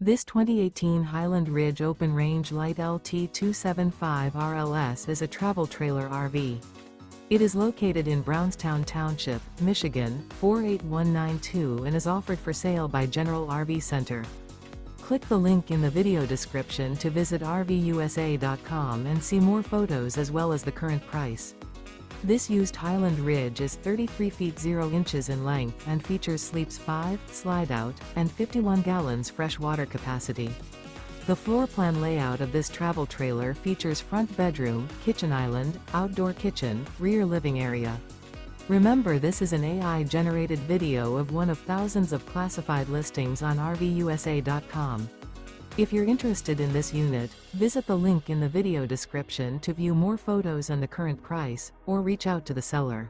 This 2018 Highland Ridge Open Range Light LT275 RLS is a travel trailer RV. It is located in Brownstown Township, Michigan, 48192 and is offered for sale by General RV Center. Click the link in the video description to visit RVUSA.com and see more photos as well as the current price. This used Highland Ridge is 33 feet 0 inches in length and features sleeps 5, slide-out, and 51 gallons fresh water capacity. The floor plan layout of this travel trailer features front bedroom, kitchen island, outdoor kitchen, rear living area. Remember, this is an AI-generated video of one of thousands of classified listings on RVUSA.com. If you're interested in this unit, visit the link in the video description to view more photos and the current price, or reach out to the seller.